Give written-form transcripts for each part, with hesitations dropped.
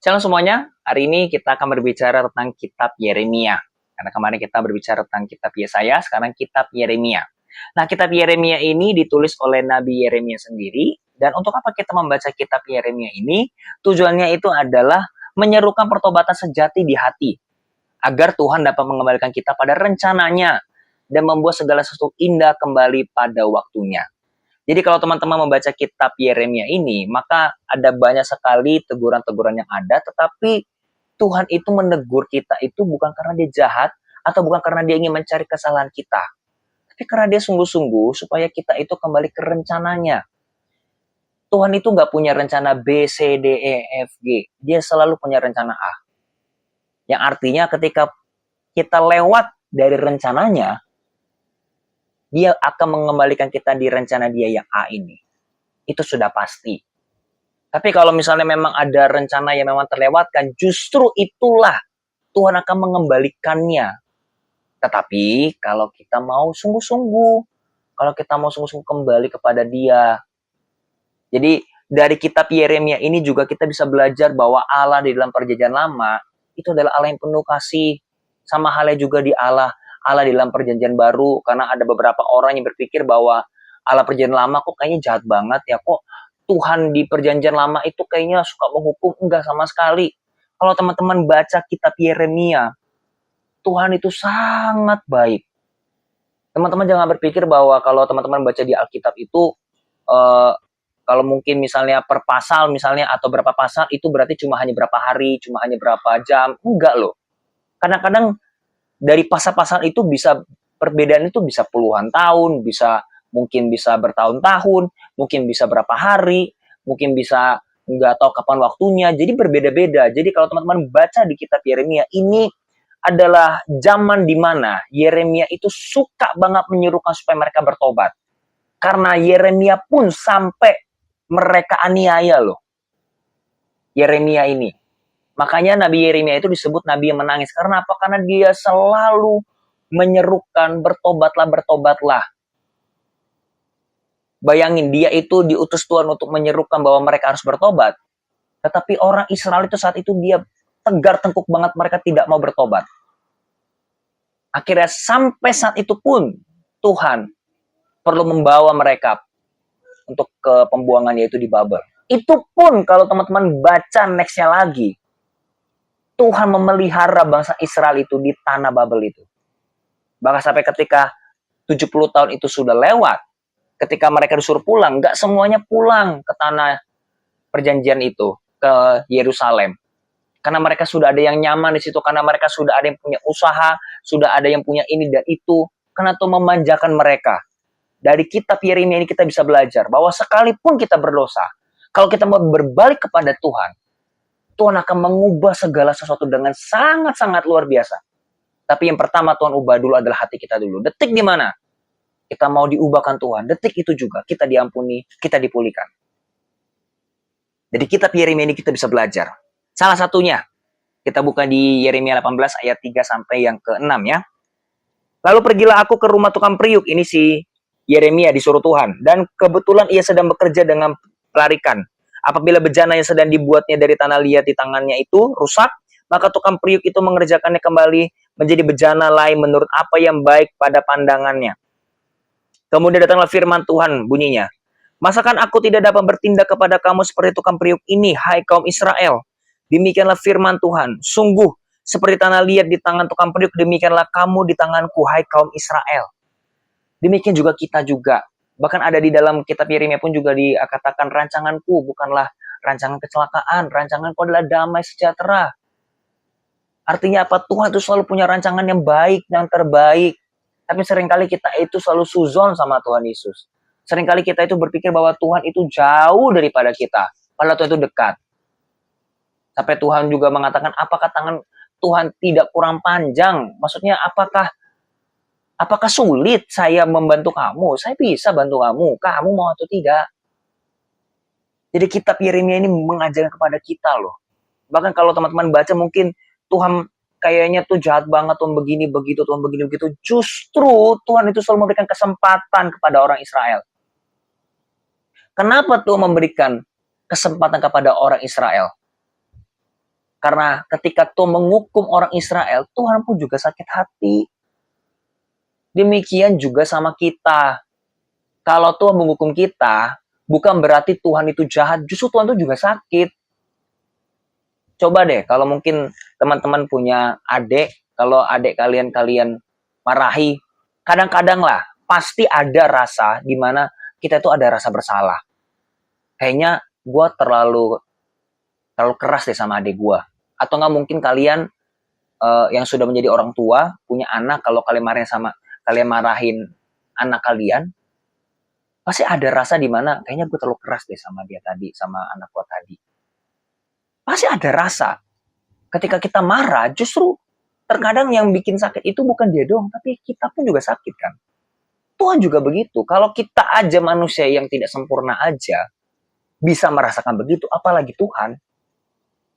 Shalom semuanya, hari ini kita akan berbicara tentang kitab Yeremia. Karena kemarin kita berbicara tentang kitab Yesaya, sekarang kitab Yeremia. Nah, kitab Yeremia ini ditulis oleh Nabi Yeremia sendiri. Dan untuk apa kita membaca kitab Yeremia ini? Tujuannya itu adalah menyerukan pertobatan sejati di hati. Agar Tuhan dapat mengembalikan kita pada rencananya dan membuat segala sesuatu indah kembali pada waktunya. Jadi kalau teman-teman membaca kitab Yeremia ini, maka ada banyak sekali teguran-teguran yang ada, tetapi Tuhan itu menegur kita itu bukan karena dia jahat, atau bukan karena dia ingin mencari kesalahan kita, tapi karena dia sungguh-sungguh supaya kita itu kembali ke rencananya. Tuhan itu nggak punya rencana B, C, D, E, F, G. Dia selalu punya rencana A. Yang artinya ketika kita lewat dari rencananya, dia akan mengembalikan kita di rencana dia yang A ini. Itu sudah pasti. Tapi kalau misalnya memang ada rencana yang memang terlewatkan, justru itulah Tuhan akan mengembalikannya. Tetapi kalau kita mau sungguh-sungguh, kalau kita mau sungguh-sungguh kembali kepada Dia. Jadi dari kitab Yeremia ini juga kita bisa belajar bahwa Allah di dalam perjanjian lama itu adalah Allah yang penuh kasih. Sama halnya juga di Allah di dalam perjanjian baru, karena ada beberapa orang yang berpikir bahwa Allah perjanjian lama kok kayaknya jahat banget ya, kok Tuhan di perjanjian lama itu kayaknya suka menghukum. Enggak sama sekali. Kalau teman-teman baca kitab Yeremia, Tuhan itu sangat baik. Teman-teman jangan berpikir bahwa kalau teman-teman baca di Alkitab itu, kalau mungkin misalnya per pasal misalnya atau berapa pasal itu berarti cuma hanya berapa hari, cuma hanya berapa jam. Enggak loh. Kadang-kadang dari pasal-pasal itu bisa, perbedaan itu bisa puluhan tahun, mungkin bisa bertahun-tahun, mungkin bisa berapa hari, mungkin bisa nggak tahu kapan waktunya. Jadi berbeda-beda. Jadi kalau teman-teman baca di kitab Yeremia, ini adalah zaman di mana Yeremia itu suka banget menyerukan supaya mereka bertobat. Karena Yeremia pun sampai mereka aniaya loh. Yeremia ini. Makanya Nabi Yeremia itu disebut Nabi yang menangis. Karena apa? Karena dia selalu menyerukan bertobatlah, bertobatlah. Bayangin, dia itu diutus Tuhan untuk menyerukan bahwa mereka harus bertobat. Tetapi orang Israel itu saat itu dia tegar tengkuk banget, mereka tidak mau bertobat. Akhirnya sampai saat itu pun Tuhan perlu membawa mereka untuk ke pembuangan, yaitu di Babel. Itu pun kalau teman-teman baca nextnya lagi, Tuhan memelihara bangsa Israel itu di tanah Babel itu. Bahkan sampai ketika 70 tahun itu sudah lewat, ketika mereka disuruh pulang, nggak semuanya pulang ke tanah perjanjian itu, ke Yerusalem. Karena mereka sudah ada yang nyaman di situ, karena mereka sudah ada yang punya usaha, sudah ada yang punya ini dan itu, karena Tuhan memanjakan mereka. Dari kitab Yeremia ini kita bisa belajar bahwa sekalipun kita berdosa, kalau kita mau berbalik kepada Tuhan, Tuhan akan mengubah segala sesuatu dengan sangat-sangat luar biasa. Tapi yang pertama Tuhan ubah dulu adalah hati kita dulu. Detik di mana kita mau diubahkan Tuhan, detik itu juga kita diampuni, kita dipulihkan. Jadi kitab Yeremia ini kita bisa belajar. Salah satunya, kita buka di Yeremia 18 ayat 3 sampai yang ke-6 ya. Lalu pergilah aku ke rumah tukang periuk. Ini si Yeremia disuruh Tuhan. Dan kebetulan ia sedang bekerja dengan pelarikan. Apabila bejana yang sedang dibuatnya dari tanah liat di tangannya itu rusak, maka tukang periuk itu mengerjakannya kembali menjadi bejana lain menurut apa yang baik pada pandangannya. Kemudian datanglah firman Tuhan bunyinya. Masakan aku tidak dapat bertindak kepada kamu seperti tukang periuk ini, hai kaum Israel? Demikianlah firman Tuhan. Sungguh, seperti tanah liat di tangan tukang periuk, demikianlah kamu di tanganku, hai kaum Israel. Demikian juga kita juga. Bahkan ada di dalam kitab Yeremia pun juga dikatakan, rancanganku bukanlah rancangan kecelakaan, rancanganku adalah damai sejahtera. Artinya apa? Tuhan itu selalu punya rancangan yang baik, yang terbaik. Tapi seringkali kita itu selalu suzon sama Tuhan Yesus. Seringkali kita itu berpikir bahwa Tuhan itu jauh daripada kita. Padahal Tuhan itu dekat. Sampai Tuhan juga mengatakan, apakah tangan Tuhan tidak kurang panjang? Maksudnya apakah sulit saya membantu kamu? Saya bisa bantu kamu. Kamu mau atau tidak? Jadi kitab Yeremia ini mengajarkan kepada kita loh. Bahkan kalau teman-teman baca mungkin Tuhan kayaknya tuh jahat banget, Tuhan begini begitu, Tuhan begini begitu. Justru Tuhan itu selalu memberikan kesempatan kepada orang Israel. Kenapa Tuhan memberikan kesempatan kepada orang Israel? Karena ketika Tuhan menghukum orang Israel, Tuhan pun juga sakit hati. Demikian juga sama kita. Kalau Tuhan menghukum kita, bukan berarti Tuhan itu jahat, justru Tuhan itu juga sakit. Coba deh, kalau mungkin teman-teman punya adik, kalau adik kalian marahi, kadang-kadang lah, pasti ada rasa di mana kita itu ada rasa bersalah. Kayaknya gue terlalu keras deh sama adik gue. Atau nggak mungkin kalian yang sudah menjadi orang tua, punya anak, kalau kalian marahin anak kalian, pasti ada rasa di mana kayaknya gue terlalu keras deh sama dia tadi, sama anak gue tadi. Pasti ada rasa. Ketika kita marah, justru terkadang yang bikin sakit itu bukan dia doang, tapi kita pun juga sakit kan. Tuhan juga begitu. Kalau kita aja manusia yang tidak sempurna aja bisa merasakan begitu, apalagi Tuhan.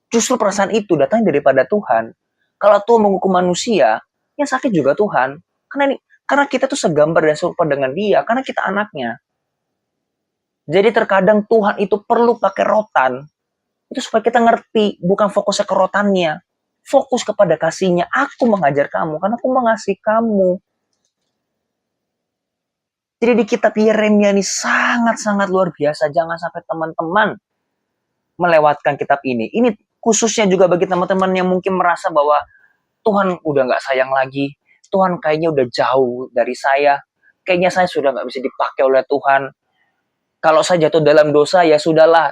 Justru perasaan itu datang daripada Tuhan. Kalau Tuhan menghukum manusia, yang sakit juga Tuhan. Karena kita tuh segambar dan serupa dengan dia, karena kita anaknya. Jadi terkadang Tuhan itu perlu pakai rotan, itu supaya kita ngerti, bukan fokusnya ke rotannya. Fokus kepada kasihnya. Aku mengajar kamu, karena aku mengasihi kamu. Jadi di kitab Yeremia ini sangat-sangat luar biasa. Jangan sampai teman-teman melewatkan kitab ini. Ini khususnya juga bagi teman-teman yang mungkin merasa bahwa Tuhan udah gak sayang lagi. Tuhan kayaknya udah jauh dari saya. Kayaknya saya sudah gak bisa dipakai oleh Tuhan. Kalau saya jatuh dalam dosa, ya sudahlah.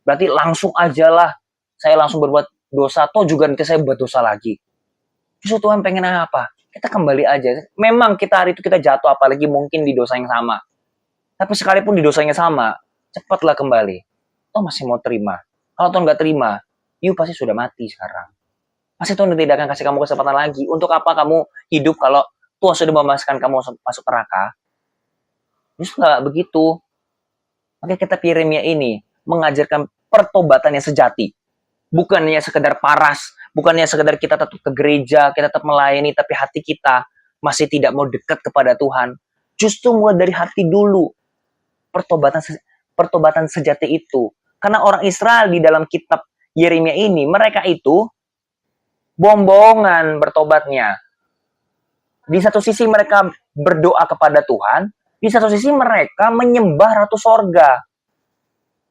Berarti langsung aja lah. Saya langsung berbuat dosa. Toh juga nanti saya buat dosa lagi. Justru Tuhan pengen apa? Kita kembali aja. Memang kita hari itu kita jatuh, apalagi mungkin di dosa yang sama. Tapi sekalipun di dosanya sama, cepatlah kembali. Toh masih mau terima. Kalau Tuhan gak terima, you pasti sudah mati sekarang. Pasti Tuhan tidak akan kasih kamu kesempatan lagi. Untuk apa kamu hidup kalau Tuhan sudah memasukkan kamu masuk neraka? Justru gak begitu. Maka kitab Yeremia ini mengajarkan pertobatan yang sejati. Bukannya sekedar paras, bukannya sekedar kita tetap ke gereja, kita tetap melayani, tapi hati kita masih tidak mau dekat kepada Tuhan. Justru mulai dari hati dulu. Pertobatan sejati itu. Karena orang Israel di dalam kitab Yeremia ini, mereka itu bohong-bohongan bertobatnya. Di satu sisi mereka berdoa kepada Tuhan, di satu sisi mereka menyembah ratu sorga.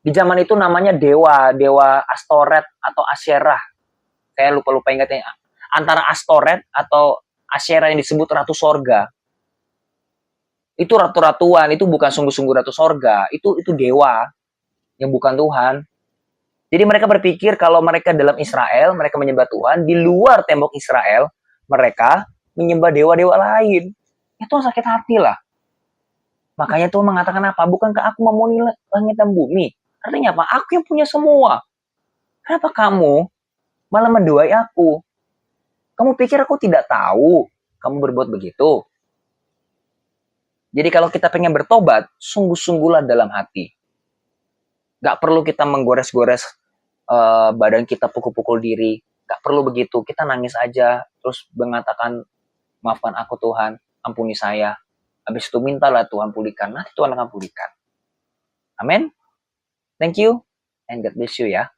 Di zaman itu namanya dewa Astoret atau Asyerah. Saya lupa ingatnya. Antara Astoret atau Asyerah yang disebut ratu sorga. Itu ratu-ratuan, itu bukan sungguh-sungguh ratu sorga, itu dewa yang bukan Tuhan. Jadi mereka berpikir kalau mereka dalam Israel, mereka menyembah Tuhan, di luar tembok Israel, mereka menyembah dewa-dewa lain. Itu sakit hati lah. Makanya Tuhan mengatakan apa? Bukankah aku memenuhi langit dan bumi? Artinya apa? Aku yang punya semua. Kenapa kamu malah mendoai aku? Kamu pikir aku tidak tahu kamu berbuat begitu? Jadi kalau kita pengen bertobat, sungguh-sungguhlah dalam hati. Gak perlu kita menggores-gores badan kita, pukul-pukul diri. Gak perlu begitu. Kita nangis aja, terus mengatakan, maafkan aku Tuhan, ampuni saya. Habis itu mintalah Tuhan pulihkan. Nanti Tuhan akan pulihkan. Amin. Thank you, and God bless you ya.